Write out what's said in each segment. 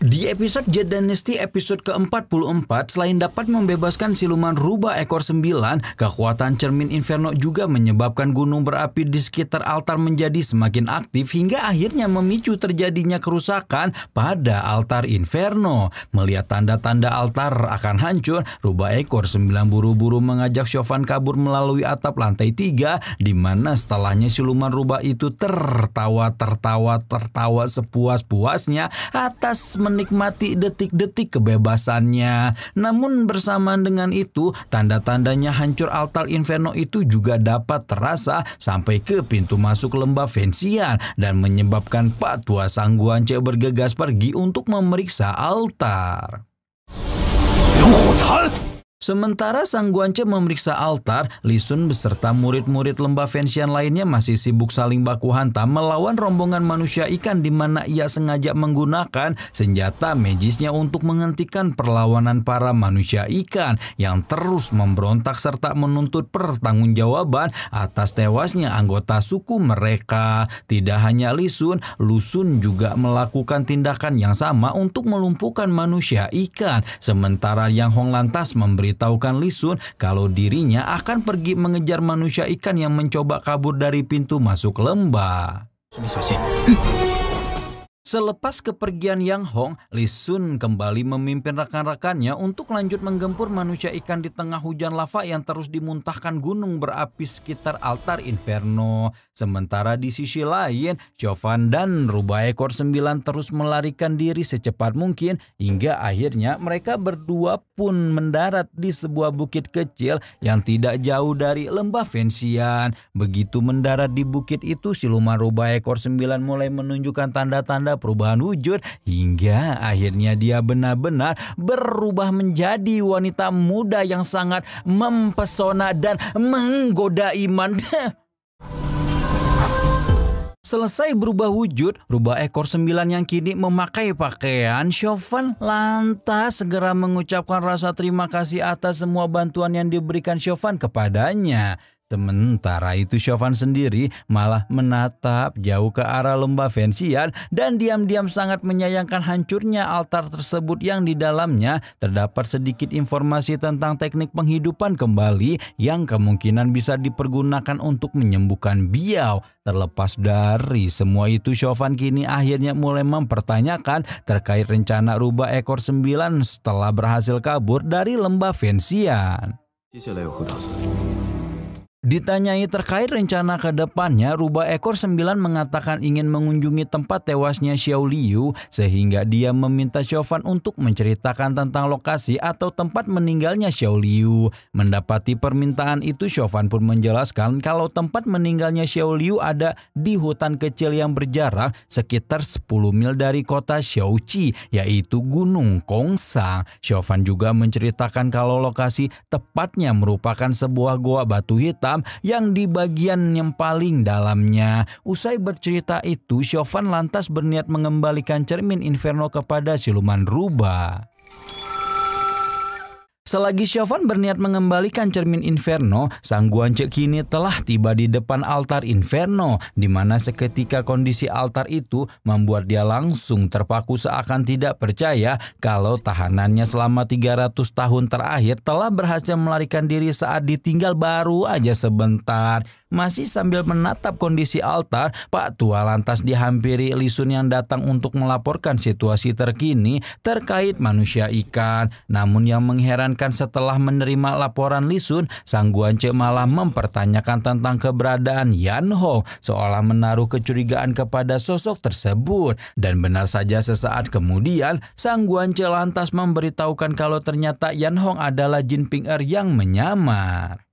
Di episode Jade Dynasty episode ke-44, selain dapat membebaskan siluman rubah ekor 9, kekuatan cermin Inferno juga menyebabkan gunung berapi di sekitar altar menjadi semakin aktif hingga akhirnya memicu terjadinya kerusakan pada altar Inferno. Melihat tanda-tanda altar akan hancur, rubah ekor 9 buru-buru mengajak Chauvin kabur melalui atap lantai 3, di mana setelahnya siluman rubah itu tertawa sepuas-puasnya atas menikmati detik-detik kebebasannya. Namun bersamaan dengan itu, tanda-tandanya hancur altar Inferno itu juga dapat terasa sampai ke pintu masuk lembah Vincian dan menyebabkan Pak Tua Sang Guance bergegas pergi untuk memeriksa altar. Sementara Sang Guance memeriksa altar, Li Sun beserta murid-murid lembah Vincian lainnya masih sibuk saling baku hantam melawan rombongan manusia ikan, di mana ia sengaja menggunakan senjata magisnya untuk menghentikan perlawanan para manusia ikan yang terus memberontak serta menuntut pertanggungjawaban atas tewasnya anggota suku mereka. Tidak hanya Li Sun, Lu Xun juga melakukan tindakan yang sama untuk melumpuhkan manusia ikan. Sementara Yang Hong lantas memberitahukan Li Sun kalau dirinya akan pergi mengejar manusia ikan yang mencoba kabur dari pintu masuk lembah. Selepas kepergian Yang Hong, Li Sun kembali memimpin rekan-rekannya untuk lanjut menggempur manusia ikan di tengah hujan lava yang terus dimuntahkan gunung berapi sekitar altar Inferno. Sementara di sisi lain, Chauvin dan rubah ekor 9 terus melarikan diri secepat mungkin hingga akhirnya mereka berdua pun mendarat di sebuah bukit kecil yang tidak jauh dari lembah Vincian. Begitu mendarat di bukit itu, siluman rubah ekor 9 mulai menunjukkan tanda-tanda perubahan wujud hingga akhirnya dia benar-benar berubah menjadi wanita muda yang sangat mempesona dan menggoda iman. Selesai berubah wujud, rubah ekor 9 yang kini memakai pakaian, Chauvin lantas segera mengucapkan rasa terima kasih atas semua bantuan yang diberikan Chauvin kepadanya. Sementara itu Chauvin sendiri malah menatap jauh ke arah lembah Vincian dan diam-diam sangat menyayangkan hancurnya altar tersebut yang di dalamnya terdapat sedikit informasi tentang teknik penghidupan kembali yang kemungkinan bisa dipergunakan untuk menyembuhkan biau. Terlepas dari semua itu, Chauvin kini akhirnya mulai mempertanyakan terkait rencana rubah ekor 9 setelah berhasil kabur dari lembah Vincian. Ditanyai terkait rencana ke depannya, rubah ekor 9 mengatakan ingin mengunjungi tempat tewasnya Xiao Liu sehingga dia meminta Chauvin untuk menceritakan tentang lokasi atau tempat meninggalnya Xiao Liu. Mendapati permintaan itu, Chauvin pun menjelaskan kalau tempat meninggalnya Xiao Liu ada di hutan kecil yang berjarak sekitar 10 mil dari kota Xiaoqi, yaitu Gunung Kongsang. Chauvin juga menceritakan kalau lokasi tepatnya merupakan sebuah goa batu hitam yang di bagian yang paling dalamnya. Usai bercerita itu, Chauvin lantas berniat mengembalikan cermin Inferno kepada siluman rubah. Selagi Chauvin berniat mengembalikan cermin Inferno, Sang Guance kini telah tiba di depan altar Inferno, di mana seketika kondisi altar itu membuat dia langsung terpaku seakan tidak percaya kalau tahanannya selama 300 tahun terakhir telah berhasil melarikan diri saat ditinggal baru aja sebentar. Masih sambil menatap kondisi altar, Pak Tua lantas dihampiri Li Sun yang datang untuk melaporkan situasi terkini terkait manusia ikan. Namun yang mengherankan, setelah menerima laporan Li Sun, Sang Guance malah mempertanyakan tentang keberadaan Yan Hong, seolah menaruh kecurigaan kepada sosok tersebut. Dan benar saja, sesaat kemudian Sang Guance lantas memberitahukan kalau ternyata Yan Hong adalah Jin Ping Er yang menyamar.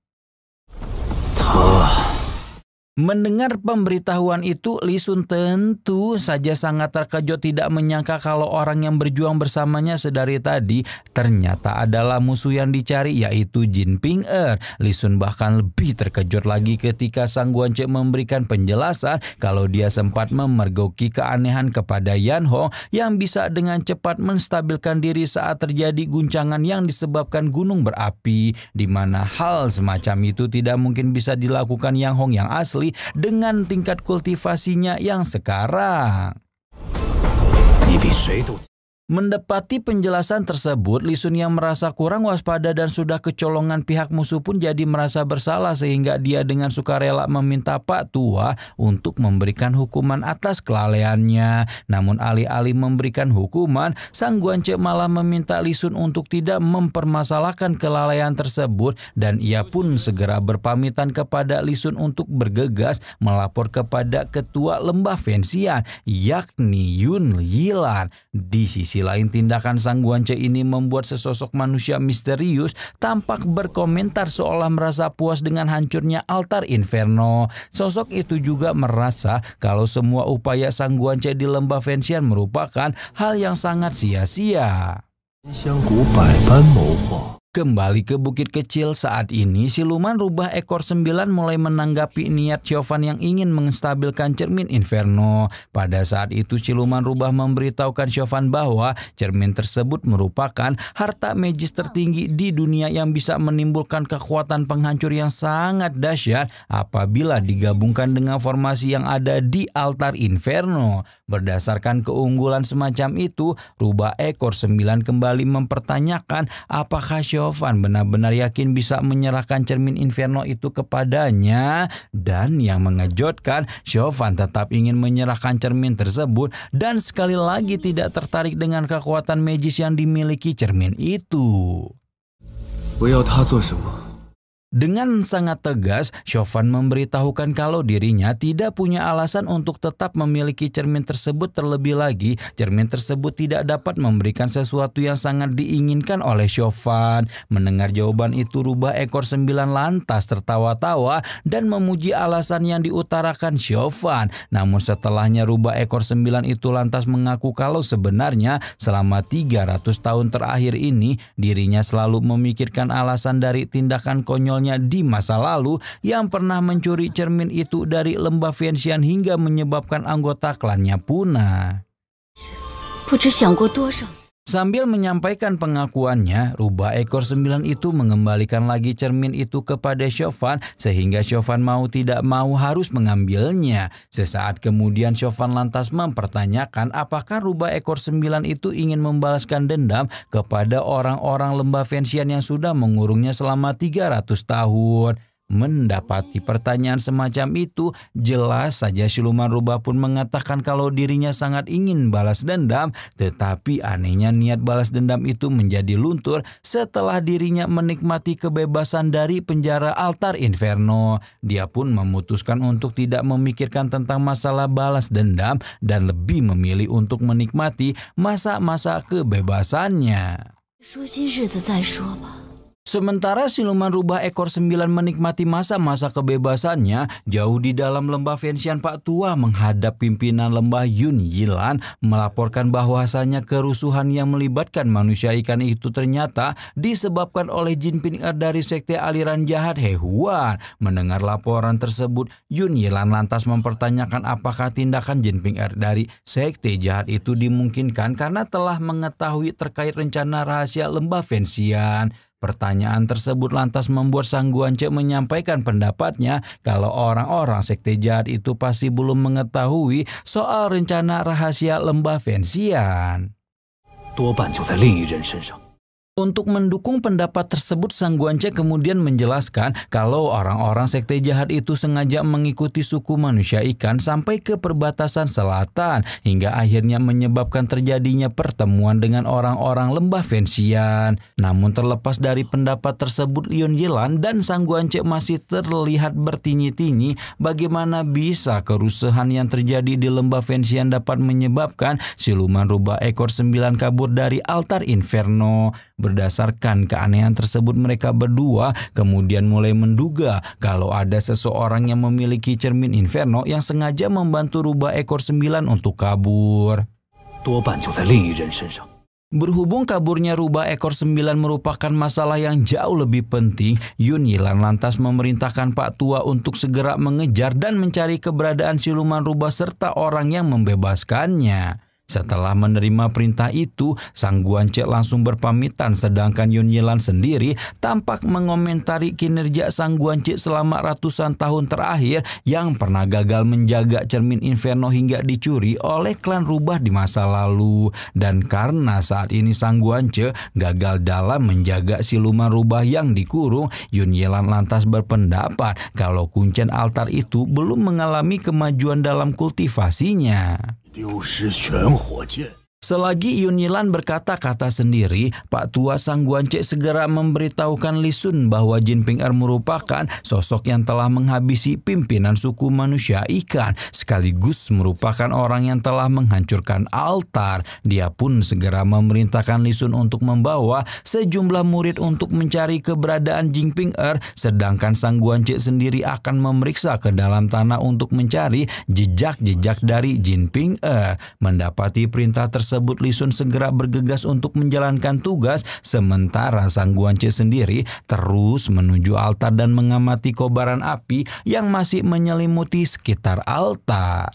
Mendengar pemberitahuan itu, Li Sun tentu saja sangat terkejut, tidak menyangka kalau orang yang berjuang bersamanya sedari tadi ternyata adalah musuh yang dicari, yaitu Jin Ping Er. Li Sun bahkan lebih terkejut lagi ketika Sang Guance memberikan penjelasan kalau dia sempat memergoki keanehan kepada Yan Hong yang bisa dengan cepat menstabilkan diri saat terjadi guncangan yang disebabkan gunung berapi, di mana hal semacam itu tidak mungkin bisa dilakukan Yang Hong yang asli dengan tingkat kultivasinya yang sekarang. Mendapati penjelasan tersebut, Li Sun yang merasa kurang waspada dan sudah kecolongan pihak musuh pun jadi merasa bersalah sehingga dia dengan sukarela meminta Pak Tua untuk memberikan hukuman atas kelalaiannya. Namun alih-alih memberikan hukuman, Sang Guance malah meminta Li Sun untuk tidak mempermasalahkan kelalaian tersebut dan ia pun segera berpamitan kepada Li Sun untuk bergegas melapor kepada ketua lembah Fanxian yakni Yun Yilan. Di sisi lain, tindakan Sang Guance ini membuat sesosok manusia misterius tampak berkomentar seolah merasa puas dengan hancurnya altar Inferno. Sosok itu juga merasa kalau semua upaya Sang Guance di lembah Fanxian merupakan hal yang sangat sia-sia. Kembali ke bukit kecil saat ini, siluman rubah ekor 9 mulai menanggapi niat Chauvin yang ingin menstabilkan cermin Inferno. Pada saat itu siluman rubah memberitahukan Chauvin bahwa cermin tersebut merupakan harta magis tertinggi di dunia yang bisa menimbulkan kekuatan penghancur yang sangat dahsyat apabila digabungkan dengan formasi yang ada di altar Inferno. Berdasarkan keunggulan semacam itu, rubah ekor 9 kembali mempertanyakan apakah Chauvin benar-benar yakin bisa menyerahkan cermin Inferno itu kepadanya. Dan yang mengejutkan, Chauvin tetap ingin menyerahkan cermin tersebut dan sekali lagi tidak tertarik dengan kekuatan magis yang dimiliki cermin itu. Dengan sangat tegas, Chauvin memberitahukan kalau dirinya tidak punya alasan untuk tetap memiliki cermin tersebut. Terlebih lagi, cermin tersebut tidak dapat memberikan sesuatu yang sangat diinginkan oleh Chauvin. Mendengar jawaban itu, rubah ekor 9 lantas tertawa-tawa dan memuji alasan yang diutarakan Chauvin. Namun setelahnya rubah ekor 9 itu lantas mengaku kalau sebenarnya selama 300 tahun terakhir ini dirinya selalu memikirkan alasan dari tindakan konyol di masa lalu yang pernah mencuri cermin itu dari lembah Fanxian hingga menyebabkan anggota klannya punah. Sambil menyampaikan pengakuannya, rubah ekor 9 itu mengembalikan lagi cermin itu kepada Chauvin sehingga Chauvin mau tidak mau harus mengambilnya. Sesaat kemudian Chauvin lantas mempertanyakan apakah rubah ekor 9 itu ingin membalaskan dendam kepada orang-orang lembah Fanxian yang sudah mengurungnya selama 300 tahun. Mendapati pertanyaan semacam itu, jelas saja siluman rubah pun mengatakan kalau dirinya sangat ingin balas dendam, tetapi anehnya niat balas dendam itu menjadi luntur setelah dirinya menikmati kebebasan dari penjara altar Inferno. Dia pun memutuskan untuk tidak memikirkan tentang masalah balas dendam dan lebih memilih untuk menikmati masa-masa kebebasannya. Sementara siluman rubah ekor 9 menikmati masa-masa kebebasannya, jauh di dalam lembah Fanxian Pak Tua menghadap pimpinan lembah Yun Yilan melaporkan bahwasanya kerusuhan yang melibatkan manusia ikan itu ternyata disebabkan oleh Jin Ping Er dari sekte aliran jahat He Huan. Mendengar laporan tersebut, Yun Yilan lantas mempertanyakan apakah tindakan Jin Ping Er dari sekte jahat itu dimungkinkan karena telah mengetahui terkait rencana rahasia lembah Fanxian. Pertanyaan tersebut lantas membuat Sang Guance menyampaikan pendapatnya kalau orang-orang sekte jahat itu pasti belum mengetahui soal rencana rahasia lembah Fanxian. Untuk mendukung pendapat tersebut, Sang Guance kemudian menjelaskan kalau orang-orang sekte jahat itu sengaja mengikuti suku manusia ikan sampai ke perbatasan selatan hingga akhirnya menyebabkan terjadinya pertemuan dengan orang-orang lembah Fanxian. Namun terlepas dari pendapat tersebut, Yun Yilan dan Sang Guance masih terlihat bertinyi-tinyi bagaimana bisa kerusuhan yang terjadi di lembah Fanxian dapat menyebabkan siluman rubah ekor 9 kabur dari altar Inferno. Berdasarkan keanehan tersebut, mereka berdua kemudian mulai menduga kalau ada seseorang yang memiliki cermin Inferno yang sengaja membantu rubah ekor 9 untuk kabur. Berhubung kaburnya rubah ekor 9 merupakan masalah yang jauh lebih penting, Yun Yilan lantas memerintahkan Pak Tua untuk segera mengejar dan mencari keberadaan siluman rubah serta orang yang membebaskannya. Setelah menerima perintah itu, Sang Guance langsung berpamitan, sedangkan Yun Yilan sendiri tampak mengomentari kinerja Sang Guance selama ratusan tahun terakhir yang pernah gagal menjaga cermin Inferno hingga dicuri oleh klan rubah di masa lalu. Dan karena saat ini Sang Guance gagal dalam menjaga siluman rubah yang dikurung, Yun Yilan lantas berpendapat kalau kuncen altar itu belum mengalami kemajuan dalam kultivasinya. Selagi Yun Yilan berkata-kata sendiri, Pak Tua Sang Guance segera memberitahukan Li Sun bahwa Jin Ping Er merupakan sosok yang telah menghabisi pimpinan suku manusia ikan, sekaligus merupakan orang yang telah menghancurkan altar. Dia pun segera memerintahkan Li Sun untuk membawa sejumlah murid untuk mencari keberadaan Jin Ping Er, sedangkan Sang Guance sendiri akan memeriksa ke dalam tanah untuk mencari jejak-jejak dari Jin Ping Er. Mendapati perintah tersebut, Li Sun segera bergegas untuk menjalankan tugas, sementara Sang Guance sendiri terus menuju altar dan mengamati kobaran api yang masih menyelimuti sekitar altar.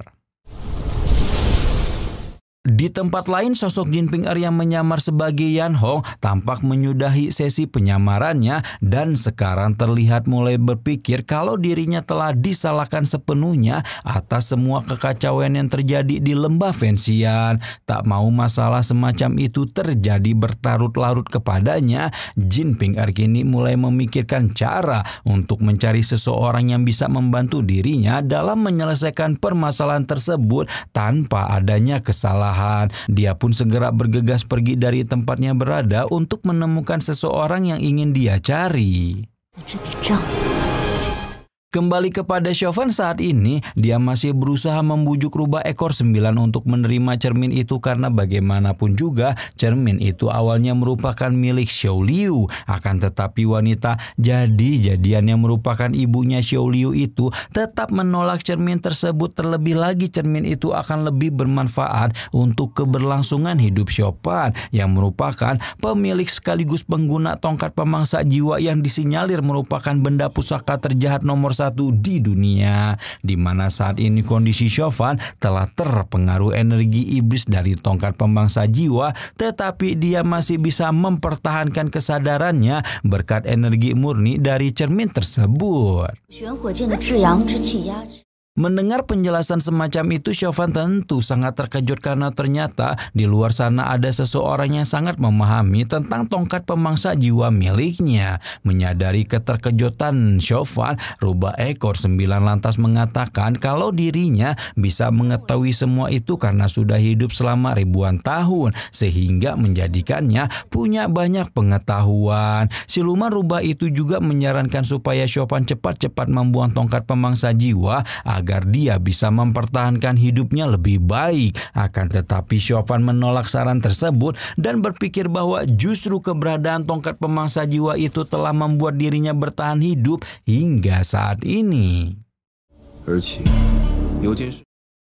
Di tempat lain, sosok Jin Ping Er yang menyamar sebagai Yan Hong tampak menyudahi sesi penyamarannya dan sekarang terlihat mulai berpikir kalau dirinya telah disalahkan sepenuhnya atas semua kekacauan yang terjadi di lembah Fanxian. Tak mau masalah semacam itu terjadi berlarut-larut kepadanya, Jin Ping Er kini mulai memikirkan cara untuk mencari seseorang yang bisa membantu dirinya dalam menyelesaikan permasalahan tersebut tanpa adanya kesalahan. Dia pun segera bergegas pergi dari tempatnya berada untuk menemukan seseorang yang ingin dia cari. Kembali kepada Chauvin saat ini, dia masih berusaha membujuk rubah ekor 9 untuk menerima cermin itu karena bagaimanapun juga cermin itu awalnya merupakan milik Xiao Liu. Akan tetapi wanita jadi-jadian yang merupakan ibunya Xiao Liu itu tetap menolak cermin tersebut. Terlebih lagi cermin itu akan lebih bermanfaat untuk keberlangsungan hidup Chauvin yang merupakan pemilik sekaligus pengguna tongkat pemangsa jiwa yang disinyalir merupakan benda pusaka terjahat nomor 1 di dunia, di mana saat ini kondisi Chauvin telah terpengaruh energi iblis dari tongkat pemangsa jiwa, tetapi dia masih bisa mempertahankan kesadarannya berkat energi murni dari cermin tersebut. Mendengar penjelasan semacam itu, Chauvin tentu sangat terkejut karena ternyata di luar sana ada seseorang yang sangat memahami tentang tongkat pemangsa jiwa miliknya. Menyadari keterkejutan Chauvin, rubah ekor 9 lantas mengatakan kalau dirinya bisa mengetahui semua itu karena sudah hidup selama ribuan tahun, sehingga menjadikannya punya banyak pengetahuan. Siluman rubah itu juga menyarankan supaya Chauvin cepat-cepat membuang tongkat pemangsa jiwa agar dia bisa mempertahankan hidupnya lebih baik. Akan tetapi Chauvin menolak saran tersebut dan berpikir bahwa justru keberadaan tongkat pemangsa jiwa itu telah membuat dirinya bertahan hidup hingga saat ini.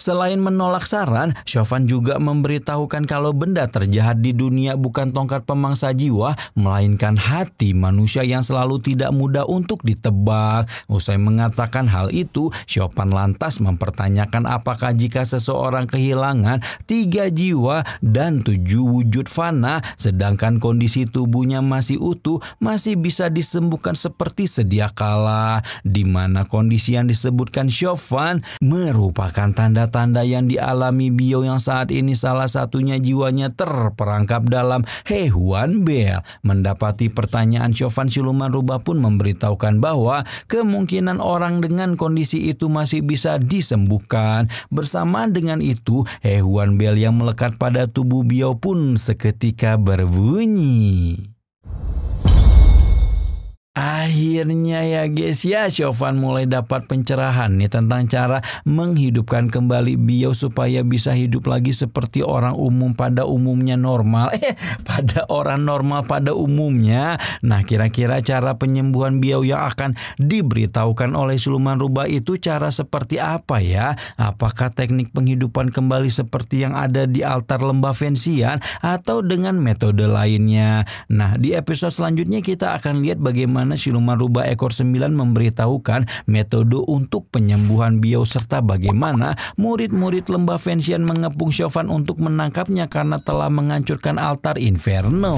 Selain menolak saran, Chauvin juga memberitahukan kalau benda terjahat di dunia bukan tongkat pemangsa jiwa, melainkan hati manusia yang selalu tidak mudah untuk ditebak. Usai mengatakan hal itu, Chauvin lantas mempertanyakan apakah jika seseorang kehilangan 3 jiwa dan 7 wujud fana, sedangkan kondisi tubuhnya masih utuh, masih bisa disembuhkan seperti sedia kala. Di mana kondisi yang disebutkan Chauvin merupakan tanda yang dialami Biao yang saat ini salah satunya jiwanya terperangkap dalam He Huan Bell. Mendapati pertanyaan Chauvin, siluman rubah pun memberitahukan bahwa kemungkinan orang dengan kondisi itu masih bisa disembuhkan. Bersamaan dengan itu, He Huan Bell yang melekat pada tubuh Biao pun seketika berbunyi. Akhirnya ya guys ya, Chauvin mulai dapat pencerahan nih tentang cara menghidupkan kembali Biao supaya bisa hidup lagi seperti orang umum pada umumnya normal. Pada orang normal pada umumnya. Nah, kira-kira cara penyembuhan Biao yang akan diberitahukan oleh siluman rubah itu cara seperti apa ya? Apakah teknik penghidupan kembali seperti yang ada di altar lembah Fanxian atau dengan metode lainnya? Nah, di episode selanjutnya kita akan lihat bagaimana mana siluman rubah ekor 9 memberitahukan metode untuk penyembuhan Biao serta bagaimana murid-murid lembah Fenxian mengepung Chauvin untuk menangkapnya karena telah menghancurkan altar Inferno.